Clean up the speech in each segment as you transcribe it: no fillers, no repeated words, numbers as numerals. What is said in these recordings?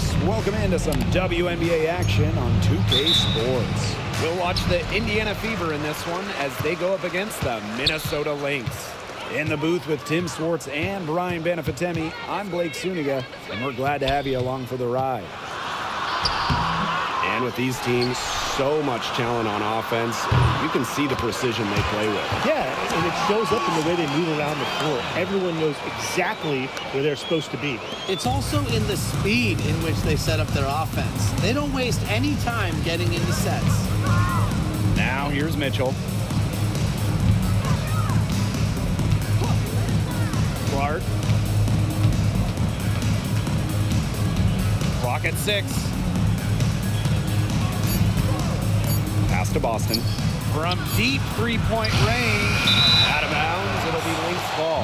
Lynx welcome into some WNBA action on 2K Sports. We'll watch the Indiana Fever in this one as they go up against the Minnesota Lynx. In the booth with Tim Swartz and Brian Benefatemi, I'm Blake Suniga, and we're glad to have you along for the ride. And with these teams, so much talent on offense, you can see the precision they play with. Yeah, and it shows up in the way they move around the floor. Everyone knows exactly where they're supposed to be. It's also in the speed in which they set up their offense. They don't waste any time getting into sets. Now here's Mitchell. Clark. Clock at 6. Pass to Boston. From deep three-point range. Out of bounds. It'll be Lynx ball.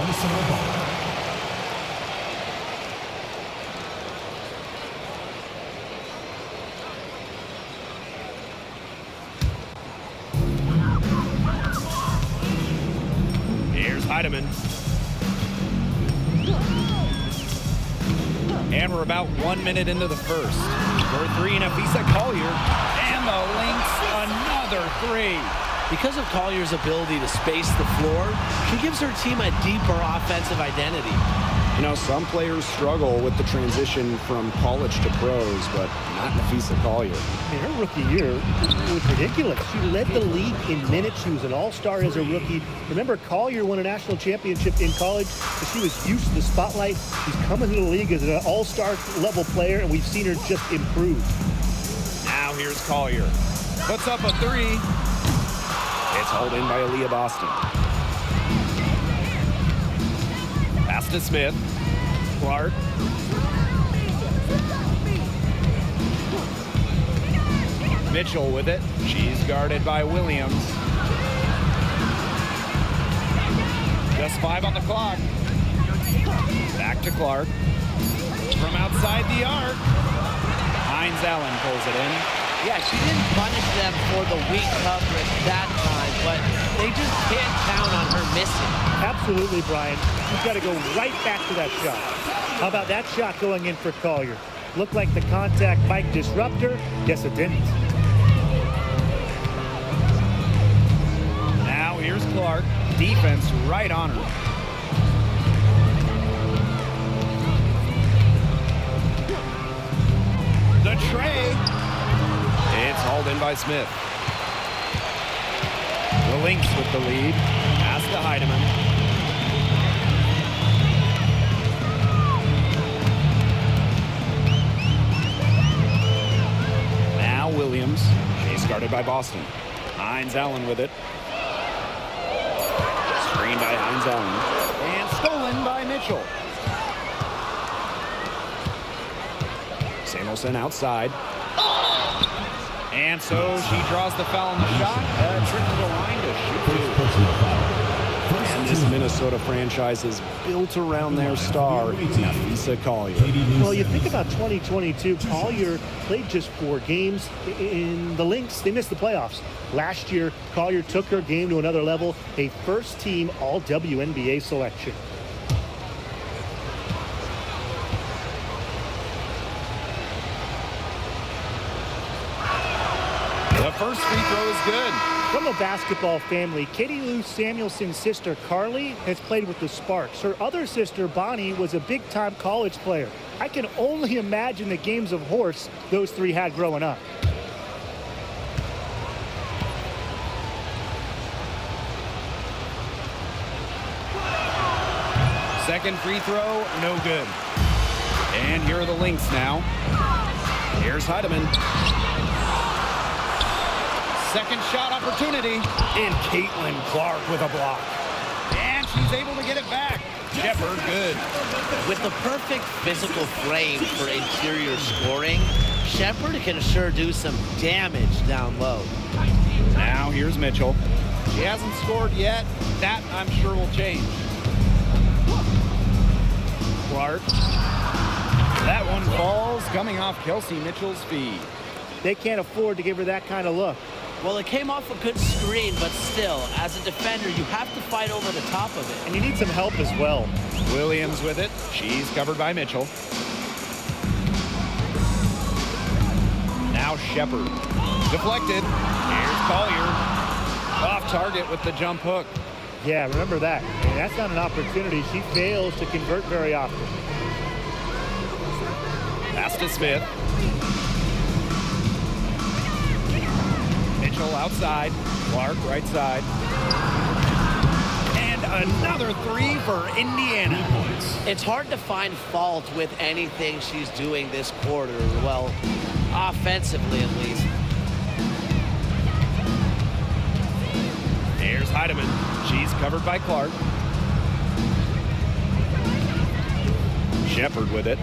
Here's Heidemann. And we're about 1 minute into the first. For three, Nafisa Collier. And the Lynx, another three. Because of Collier's ability to space the floor, she gives her team a deeper offensive identity. You know, some players struggle with the transition from college to pros, but not Nafisa Collier. In her rookie year, it was ridiculous. She led the league in minutes. She was an all-star as a rookie. Remember, Collier won a national championship in college, so she was used to the spotlight. She's coming to the league as an all-star level player, and we've seen her just improve. Now here's Collier. Puts up a three. It's hauled in by Aaliyah Boston. Pass to Smith. Clark. Mitchell with it. She's guarded by Williams. Just 5 on the clock. Back to Clark. From outside the arc. Hines Allen pulls it in. Yeah, she didn't punish them for the weak coverage that time, but they just can't count on her missing. Absolutely, Brian. You've got to go right back to that shot. How about that shot going in for Collier? Looked like the contact might disrupt her. Guess it didn't. Now here's Clark. Defense right on her. The tray. It's hauled in by Smith. The Lynx with the lead. Pass to Heidemann. Now Williams. She's guarded by Boston. Hines Allen with it. Screened by Hines Allen. And stolen by Mitchell. Samuelson outside. And so she draws the foul on the shot. Trip to the line to shoot two. And this Minnesota franchise is built around their star, Nafisa Collier. Well, you think about 2022, Collier played just 4 games. In the Lynx, they missed the playoffs. Last year, Collier took her game to another level, a first-team All-WNBA selection. The first free throw is good. From a basketball family, Katie Lou Samuelson's sister, Carly, has played with the Sparks. Her other sister, Bonnie, was a big-time college player. I can only imagine the games of horse those three had growing up. Second free throw, no good. And here are the Lynx now. Here's Heidemann. Second shot opportunity. And Caitlin Clark with a block. And she's able to get it back. Shepard good. With the perfect physical frame for interior scoring, Shepard can sure do some damage down low. Now here's Mitchell. She hasn't scored yet. That, I'm sure, will change. Clark. That one falls coming off Kelsey Mitchell's feet. They can't afford to give her that kind of look. Well, it came off a good screen, but still, as a defender, you have to fight over the top of it. And you need some help as well. Williams with it. She's covered by Mitchell. Now Shepard. Deflected. Here's Collier. Off target with the jump hook. Yeah, remember that. And that's not an opportunity. She fails to convert very often. Pass to Smith. Mitchell outside. Clark right side. And another three for Indiana. It's hard to find fault with anything she's doing this quarter. Well, offensively at least. Here's Heidemann. She's covered by Clark. Shepard with it.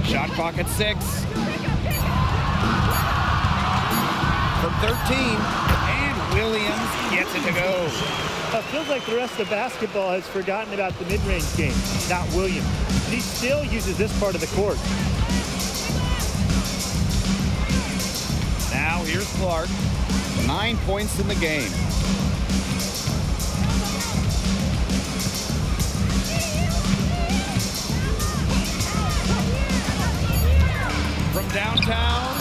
Shot clock at 6. From 13. And Williams gets it to go. It feels like the rest of basketball has forgotten about the mid-range game, not Williams. He still uses this part of the court. Now here's Clark. 9 points in the game. From downtown.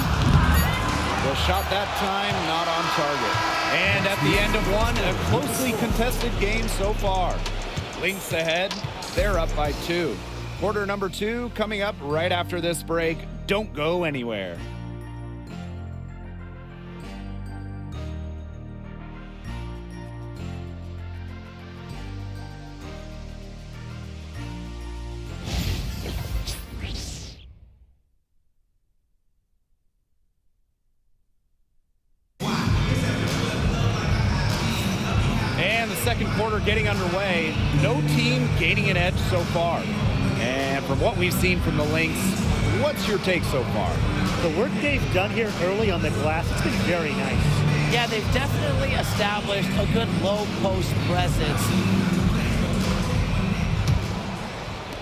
The shot that time not on target. And at the end of one, a closely contested game so far. Lynx ahead. They're up by 2. Quarter number 2 coming up right after this break. Don't go anywhere. Second quarter getting underway. No team gaining an edge so far. And from what we've seen from the Lynx, what's your take so far? The work they've done here early on the glass, it's been very nice. Yeah, they've definitely established a good low post presence.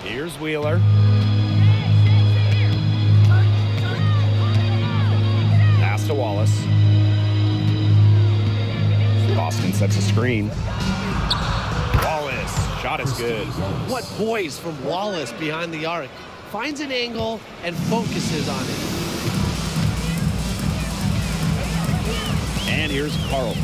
Here's Wheeler. Pass to Wallace. Boston sets a screen. Wallace, shot is good. What poise from Wallace behind the arc. Finds an angle and focuses on it. And here's Carlton.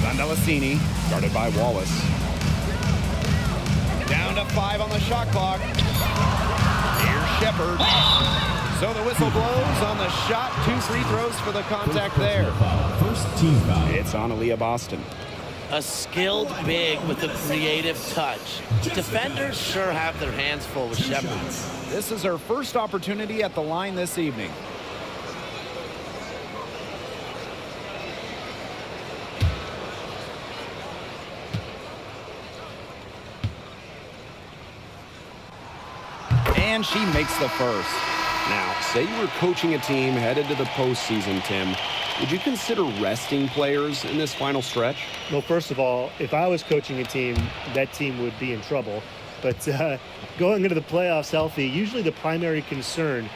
Zandalasini, guarded by Wallace. Down to 5 on the shot clock. Here's Shepard. So the whistle blows on the shot. 2 free throws for the contact there. First team foul. It's on Aaliyah Boston. A skilled big with a creative touch. Defenders sure have their hands full with Shepard. This is her first opportunity at the line this evening. And she makes the first. Now, say you were coaching a team headed to the postseason, Tim. Would you consider resting players in this final stretch? Well, first of all, if I was coaching a team, that team would be in trouble. But going into the playoffs healthy, usually the primary concern.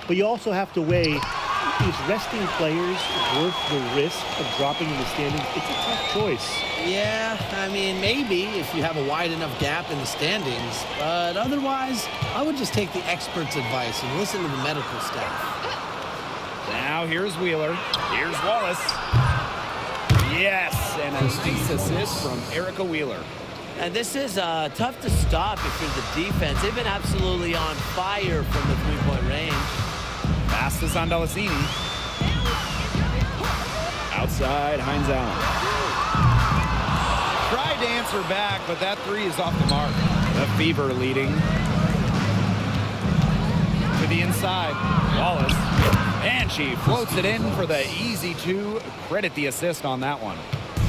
But you also have to weigh, is resting players worth the risk of dropping in the standings? It's a tough choice. Yeah, I mean, maybe if you have a wide enough gap in the standings. But otherwise, I would just take the experts' advice and listen to the medical staff. Now here's Wheeler. Here's Wallace. Yes, and a nice assist from Erica Wheeler. And this is tough to stop if you're the defense. They've been absolutely on fire from the three-point range. Pass to Zandalasini. Outside, Hines Allen. Tried to answer back, but that 3 is off the mark. The Fever leading. To the inside, Wallace. And she floats it in for the easy 2. Credit the assist on that one.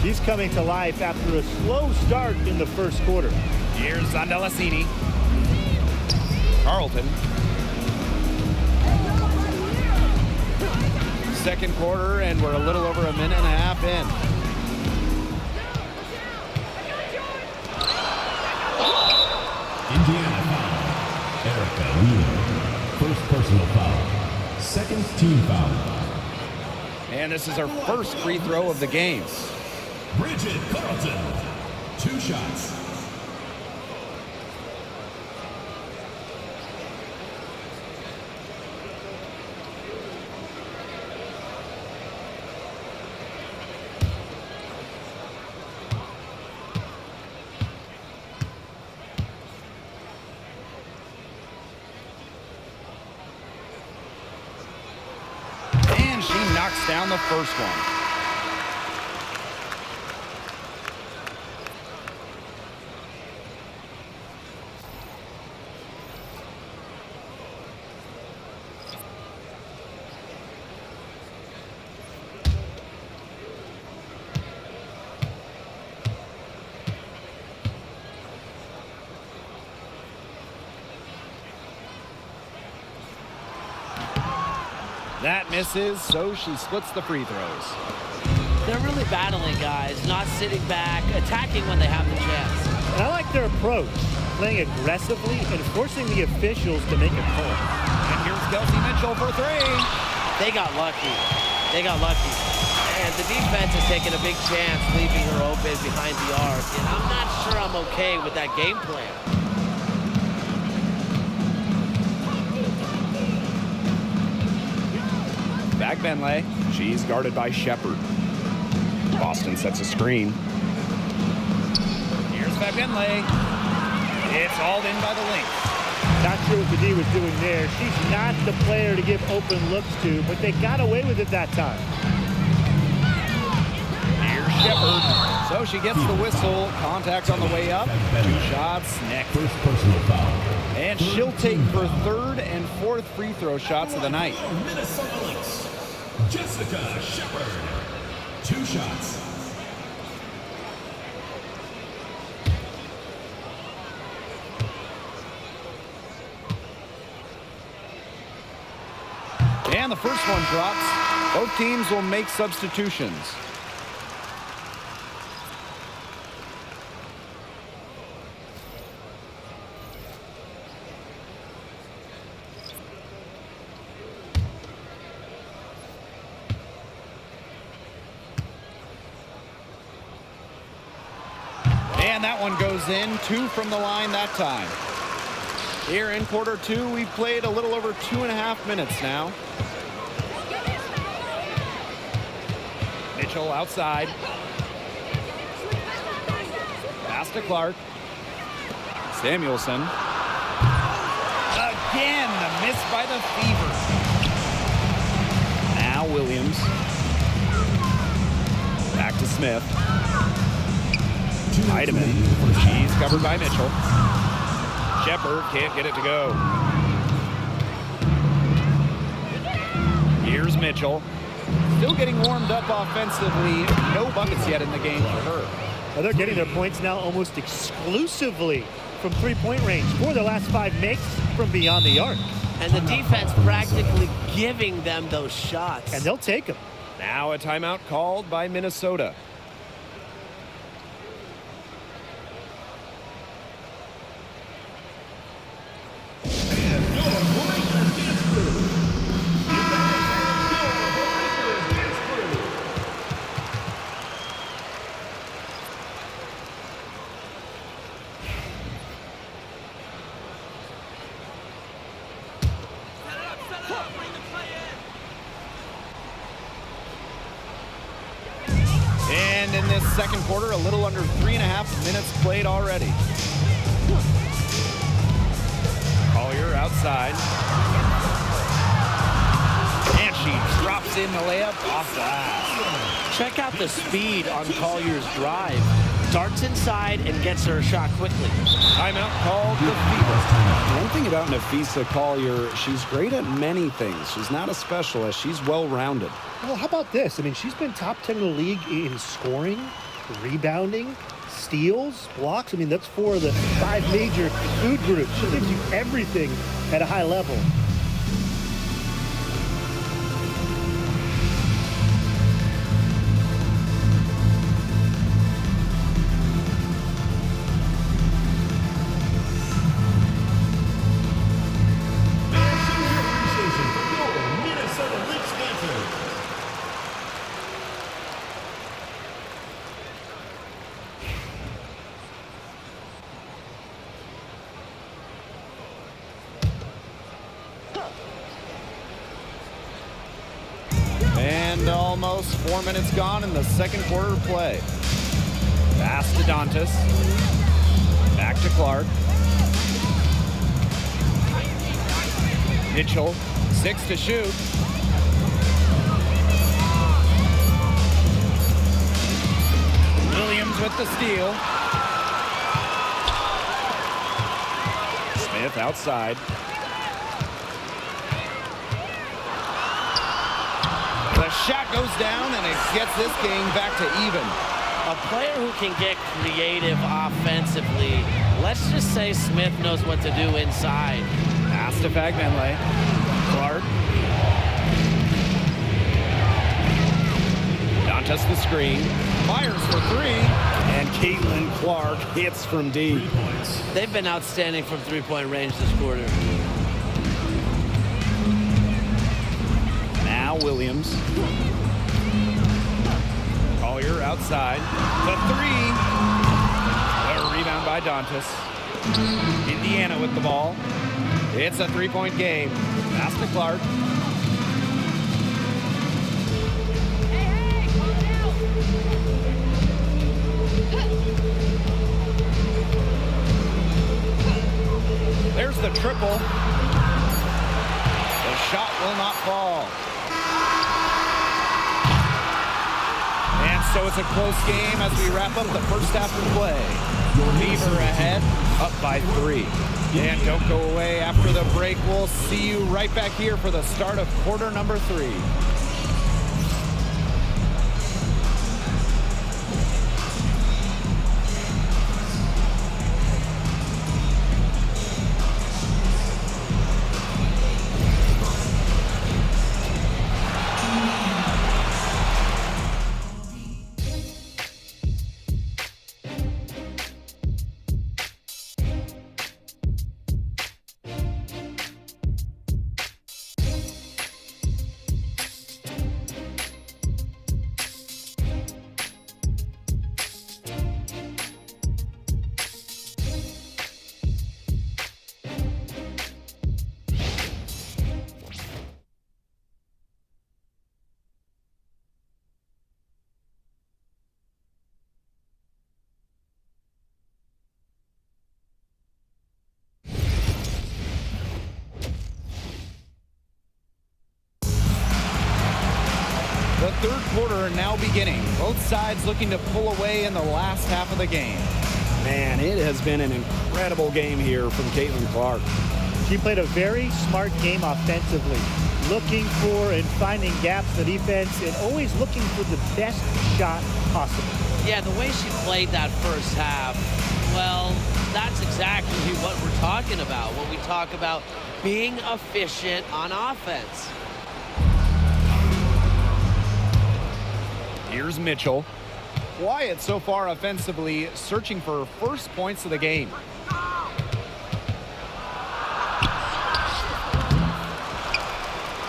She's coming to life after a slow start in the first quarter. Here's Zandalasini. Carlton. Second quarter, and we're a little over a minute and a half in. Indiana foul. Erica Wheeler. First personal foul. Second team foul. And this is her first free throw of the game. Bridget Carlton. 2 shots. And she knocks down the first one. That misses, so she splits the free throws. They're really battling, guys, not sitting back, attacking when they have the chance. And I like their approach, playing aggressively and forcing the officials to make a call. And here's Kelsey Mitchell for three. They got lucky. They got lucky. And the defense is taking a big chance, leaving her open behind the arc. And I'm not sure I'm okay with that game plan. Back Benley. She's guarded by Shepard. Boston sets a screen. Here's Back Benley. It's hauled in by the Lynx. Not sure what the D was doing there. She's not the player to give open looks to, but they got away with it that time. Here's Shepard. So she gets the whistle. Contact on the way up. 2 shots next. First personal foul. And she'll take her third and fourth free throw shots of the night. Minnesota Lynx, Jessica Shepard. 2 shots. And the first one drops. Both teams will make substitutions. And that one goes in. 2 from the line that time. Here in quarter 2, we've played a little over 2.5 minutes now. Mitchell outside. Pass to Clark. Samuelson. Again, the miss by the Fever. Now Williams. Back to Smith. Heidemann. She's covered by Mitchell. Shepard can't get it to go. Here's Mitchell. Still getting warmed up offensively. No buckets yet in the game for her. Well, they're getting their points now almost exclusively from three-point range. 4 of their last 5 makes from beyond the arc. And the defense practically giving them those shots. And they'll take them. Now a timeout called by Minnesota. And in this second quarter, a little under 3.5 minutes played already. Collier outside. And she drops in the layup off glass. Check out the speed on Collier's drive. Darts inside and gets her a shot quickly. Timeout called the Fever. One thing about Napheesa Collier, she's great at many things. She's not a specialist. She's well-rounded. Well, how about this? I mean, she's been top 10 in the league in scoring, rebounding, steals, blocks. I mean, that's 4 of the 5 major food groups. She gives you everything at a high level. Almost 4 minutes gone in the second quarter of play. Pass to Dantas. Back to Clark. Mitchell, 6 to shoot. Williams with the steal. Smith outside. The shot goes down, and it gets this game back to even. A player who can get creative offensively. Let's just say Smith knows what to do inside. Pass to Fagbenle. Clark. Dantas the screen. Fires for 3. And Caitlin Clark hits from deep. They've been outstanding from three-point range this quarter. Now Williams. Collier outside. The 3. A rebound by Dantas. Indiana with the ball. It's a three-point game. Pass to Clark. There's the triple. The shot will not fall. And so it's a close game as we wrap up the first half of play. Beaver ahead, up by 3. And don't go away after the break. We'll see you right back here for the start of quarter number 3. The third quarter now beginning. Both sides looking to pull away in the last half of the game. Man, it has been an incredible game here from Caitlin Clark. She played a very smart game offensively, looking for and finding gaps in the defense and always looking for the best shot possible. Yeah, the way she played that first half, well, that's exactly what we're talking about when we talk about being efficient on offense. Here's Mitchell. Quiet so far offensively, searching for first points of the game.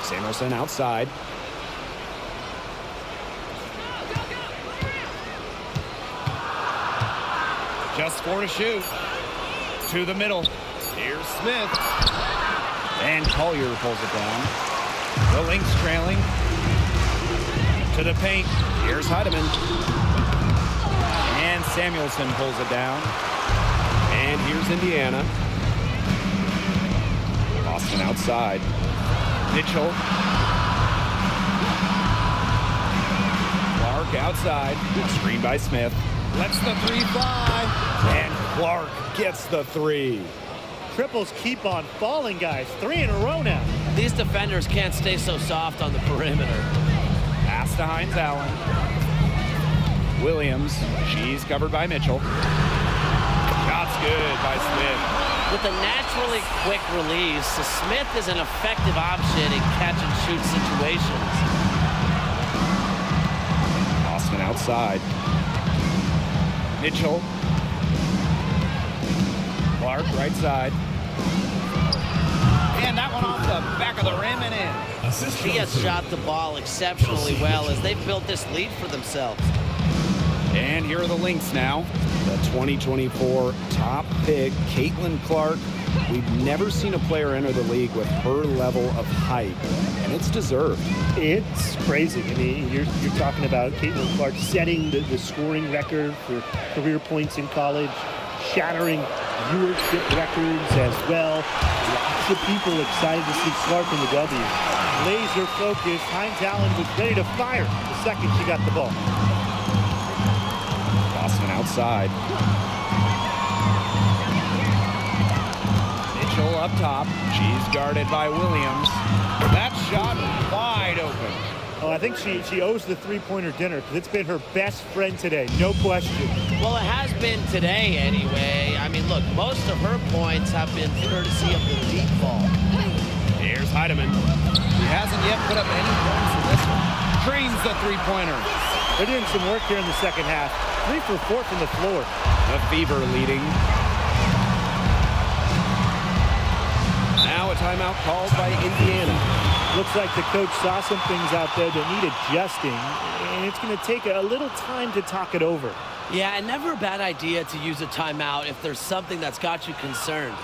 Samuelson outside. Just 4 to shoot. To the middle. Here's Smith. And Collier pulls it down. The Lynx trailing. To the paint. Here's Heidemann. And Samuelson pulls it down. And here's Indiana. Boston outside. Mitchell. Clark outside. Screen by Smith. Lets the 3 fly. And Clark gets the 3. Triples keep on falling, guys. 3 in a row now. These defenders can't stay so soft on the perimeter. Pass to Hines Allen. Williams. She's covered by Mitchell. Shot's good by Smith. With a naturally quick release, Smith is an effective option in catch-and-shoot situations. Austin outside. Mitchell. Clark right side. And that one off the back of the rim and in. She has shot the ball exceptionally well as they've built this lead for themselves. And here are the Lynx now. The 2024 top pick, Caitlin Clark. We've never seen a player enter the league with her level of hype, and it's deserved. It's crazy. I mean, you're talking about Caitlin Clark setting the scoring record for career points in college, shattering viewership records as well. Lots of people excited to see Clark in the W. Laser focused. Hines Allen was ready to fire the second she got the ball. Boston outside. Mitchell up top. She's guarded by Williams. That shot wide open. Oh, I think she owes the three-pointer dinner because it's been her best friend today, no question. Well, it has been today anyway. I mean, look, most of her points have been courtesy of the deep ball. Here's Heidemann. He hasn't yet put up any points in this one. Drains the three-pointer. They're doing some work here in the second half. 3 for 4 from the floor. The Fever leading. Now a timeout called by Indiana. Looks like the coach saw some things out there that need adjusting, and it's going to take a little time to talk it over. Yeah, and never a bad idea to use a timeout if there's something that's got you concerned.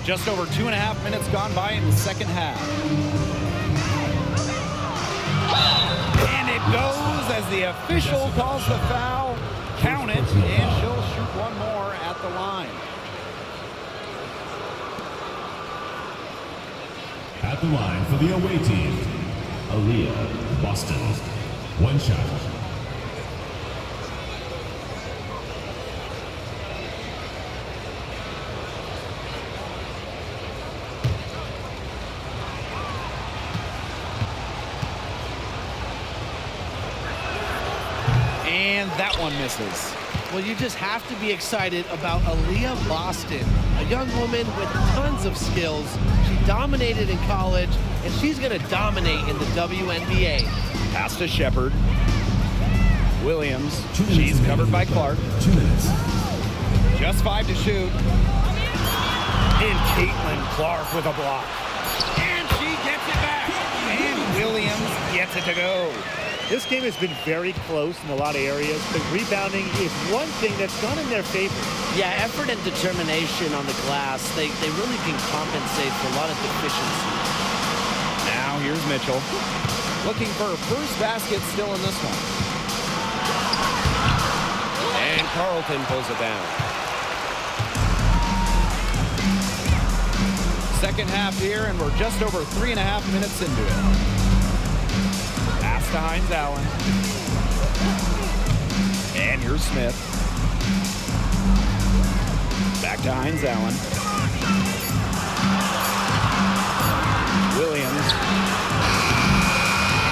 Just over 2.5 minutes gone by in the second half. And it goes as the official calls the foul. Count it, and she'll shoot one more at the line. At the line for the away team, Aaliyah, Boston. One shot. And that one misses. Well, you just have to be excited about Aaliyah Boston, a young woman with tons of skills. She dominated in college, and she's going to dominate in the WNBA. Pass to Shepard. Williams. She's covered by Clark. 2 minutes. Just 5 to shoot. And Caitlin Clark with a block. And she gets it back. And Williams gets it to go. This game has been very close in a lot of areas, but rebounding is one thing that's gone in their favor. Yeah, effort and determination on the glass, they really can compensate for a lot of deficiencies. Now here's Mitchell. Looking for her first basket still in this one. And Carlton pulls it down. Second half here, and we're just over 3.5 minutes into it. Pass to Hines Allen. And here's Smith. Back to Hines Allen. Williams.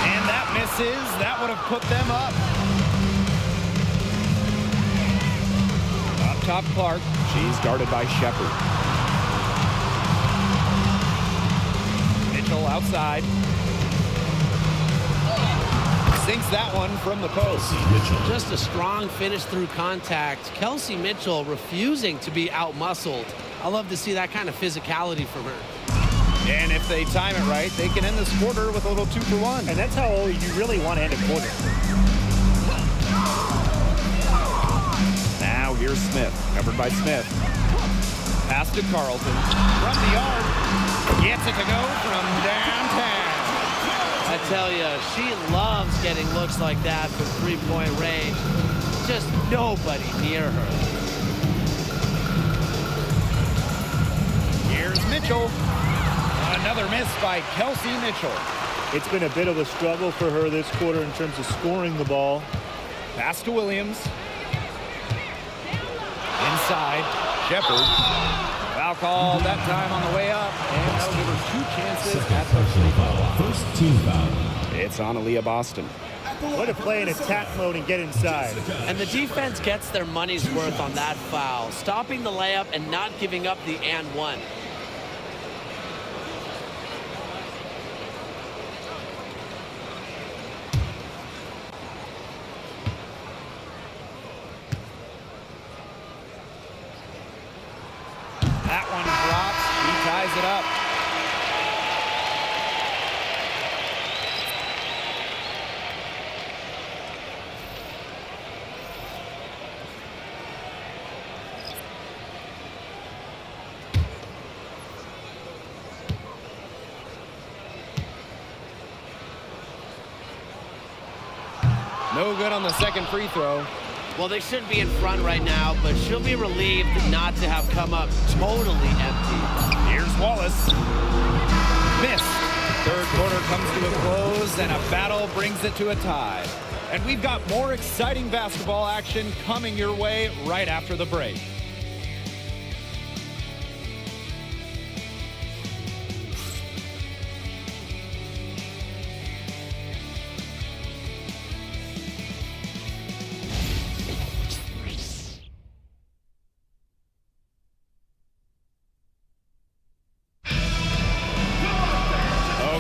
And that misses. That would have put them up. Up top, Clark. She's guarded by Shepard. Mitchell outside. Sinks that one from the post. Just a strong finish through contact. Kelsey Mitchell refusing to be out-muscled. I love to see that kind of physicality from her. And if they time it right, they can end this quarter with a little 2 for 1. And that's how you really want to end a quarter. Now here's Smith, covered by Smith. Pass to Carlton. From the arc. Gets it to go from downtown. I tell you, she loves getting looks like that from three-point range. Just nobody near her. Here's Mitchell. Another miss by Kelsey Mitchell. It's been a bit of a struggle for her this quarter in terms of scoring the ball. Pass to Williams. Inside, Shepard. Foul call that time on the way up, and that'll give her 2 chances at the free throw. First team foul. It's on Aaliyah Boston. What a play in attack mode and get inside. And the defense gets their money's worth on that foul, stopping the layup and not giving up the and one. No good on the second free throw. Well, they should be in front right now, but she'll be relieved not to have come up totally empty. Here's Wallace. Missed. Third quarter comes to a close, and a battle brings it to a tie. And we've got more exciting basketball action coming your way right after the break.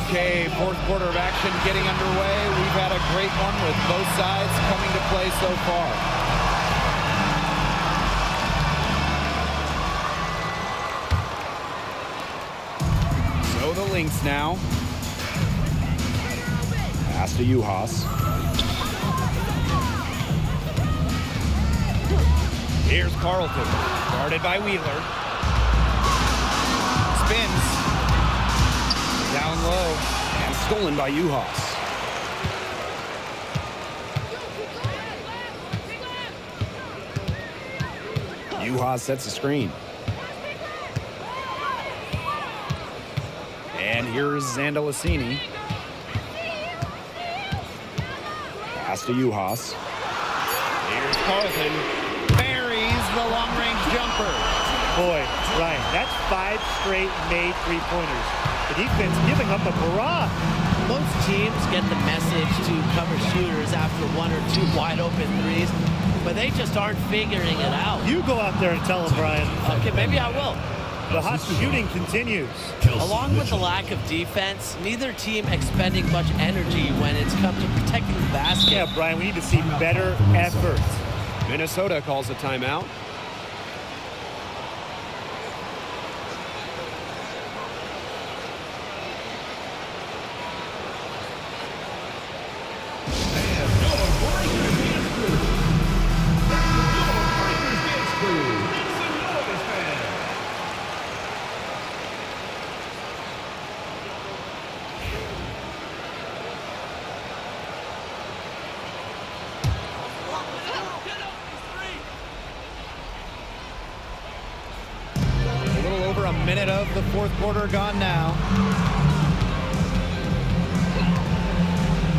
Okay, fourth quarter of action getting underway. We've had a great one with both sides coming to play so far. So the Lynx now. Pass to Juhas. Here's Carlton, guarded by Wheeler. Spins. Down low and stolen by Juhas. Juhas sets a screen. And here's Zandalicini. Pass to Juhas. Here's Carlton. Buries the long-range jumper. Boy, Ryan, that's 5 straight made three-pointers. The defense giving up a barrage. Most teams get the message to cover shooters after 1 or 2 wide open threes, but they just aren't figuring it out. You go out there and tell them, Brian. Okay, maybe I will. The hot shooting continues. Along with the lack of defense, neither team expending much energy when it's come to protecting the basket. Yeah, Brian, we need to see better effort. Minnesota calls a timeout. Minute of the fourth quarter gone now.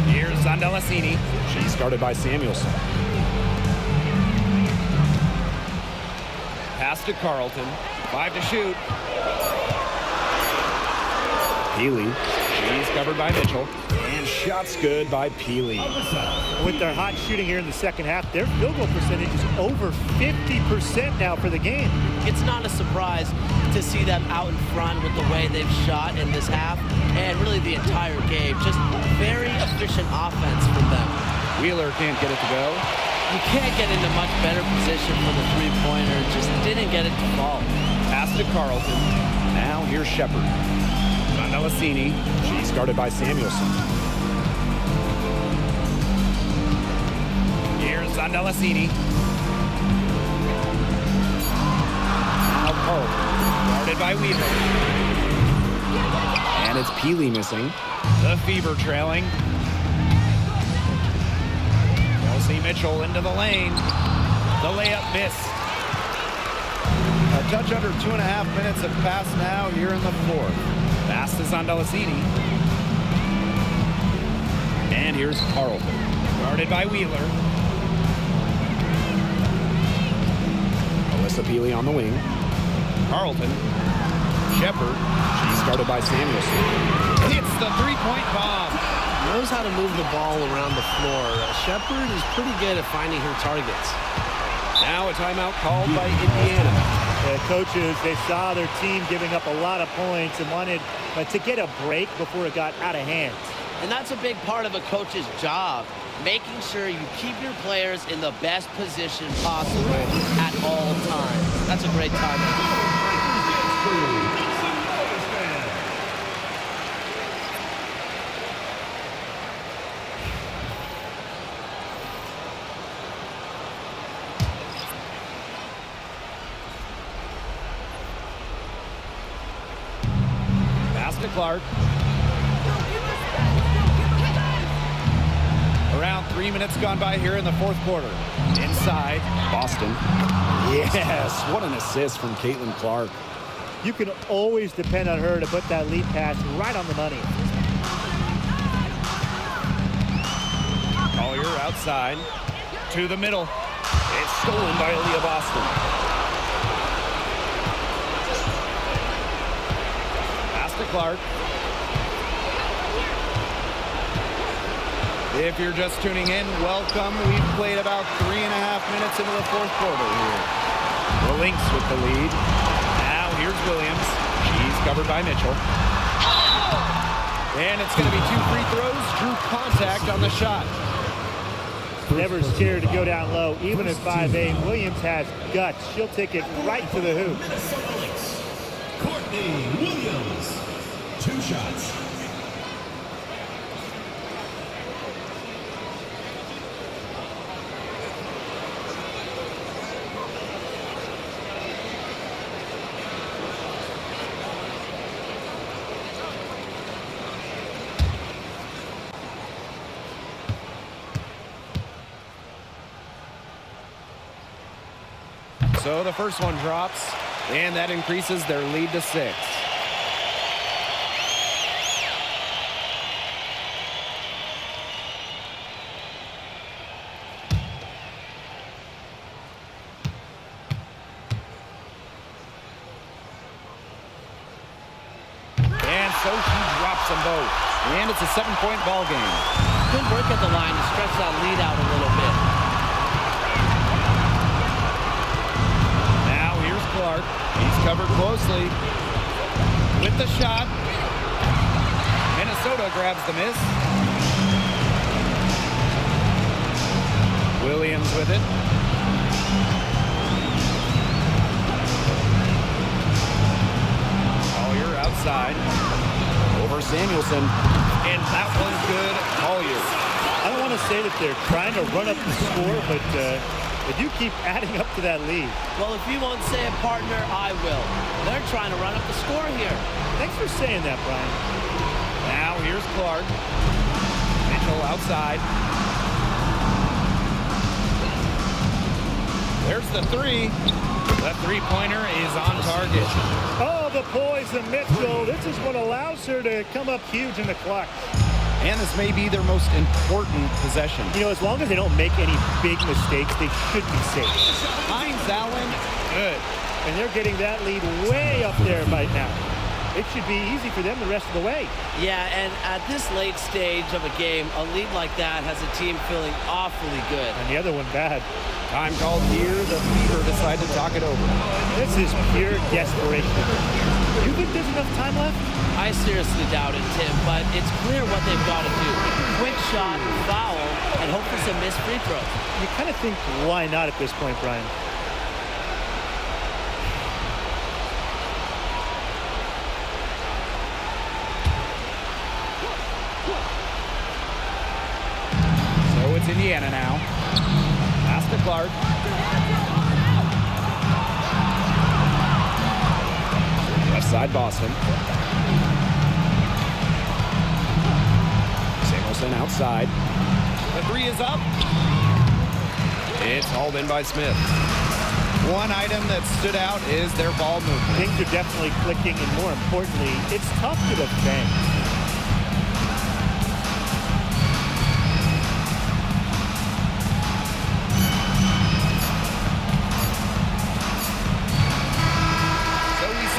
Here's Zandalicini. She's guarded by Samuelson. Pass to Carlton. 5 to shoot. Peely. She's covered by Mitchell. And shots good by Peely. With their hot shooting here in the second half, their field goal percentage is over 50% now for the game. It's not a surprise to see them out in front with the way they've shot in this half and really the entire game. Just very efficient offense from them. Wheeler can't get it to go. You can't get into much better position for the three-pointer. Just didn't get it to fall. Pass to Carlton. Now here's Shepard. Zandalicini. She's guarded by Samuelson. Here's Zandalicini. Now Carlton. Guarded by Wheeler. And it's Peely missing. The Fever trailing. Kelsey Mitchell into the lane. The layup missed. A touch under 2.5 minutes have passed now here in the fourth. Pass to Zandalicini. And here's Carlton. Guarded by Wheeler. Alyssa Peely on the wing. Carlton. Shepard. She's guarded by Samuelson. Hits the three-point bomb. Knows how to move the ball around the floor. Shepard is pretty good at finding her targets. Now a timeout called by Indiana. The coaches, they saw their team giving up a lot of points and wanted to get a break before it got out of hand. And that's a big part of a coach's job, making sure you keep your players in the best position possible at all times. That's a great timeout. To Clark. Around 3 3 minutes gone by here in the fourth quarter. Inside. Boston. Yes, what an assist from Caitlin Clark. You can always depend on her to put that lead pass right on the money. Collier outside to the middle. It's stolen by Aaliyah Boston. Pass to Clark. If you're just tuning in, welcome. We've played about 3.5 minutes into the fourth quarter here. The Lynx with the lead. Now here's Williams. She's covered by Mitchell. And it's going to be 2 free throws. Drew contact on the shot. Never scared to go down low, even at 5'8". Williams has guts. She'll take it right to the hoop. Minnesota Lynx. Courtney Williams. 2 shots. So the first one drops, and that increases their lead to 6. And so she drops them both. And it's a 7-point ball game. Good work at the line to stretch that lead out a little bit. Clark. He's covered closely with the shot. Minnesota grabs the miss. Williams with it. Collier outside. Over Samuelson. And that one's good. Collier. I don't want to say that they're trying to run up the score, but they do keep adding up to that lead. Well, if you won't say it, partner, I will. They're trying to run up the score here. Thanks for saying that, Brian. Now here's Clark. Mitchell outside. There's the 3. The 3-pointer is on target. Oh, the poise of Mitchell. This is what allows her to come up huge in the clutch. And this may be their most important possession. You know, as long as they don't make any big mistakes, they should be safe. Hines Allen, good. And they're getting that lead way up there right now. It should be easy for them the rest of the way. Yeah, and at this late stage of a game, a lead like that has a team feeling awfully good. And the other one bad. Time called here. The Fever decide to talk it over. This is pure desperation. You think there's enough time left? I seriously doubt it, Tim, but it's clear what they've got to do. Quick shot, foul, and hope for some missed free throws. You kind of think, why not at this point, Brian? So it's Indiana now. Pass to Clark. Left side Boston. Samuelson outside. The 3 is up. It's hauled in by Smith. One item that stood out is their ball movement. Things are definitely clicking, and more importantly, it's tough to defend.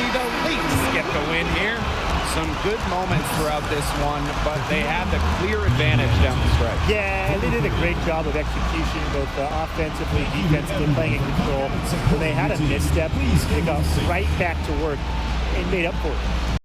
The Lynx get the win here. Some good moments throughout this one, but they had the clear advantage down the stretch. Yeah, they did a great job of execution, both offensively, defensively, playing in control. When they had a misstep, they got right back to work and made up for it.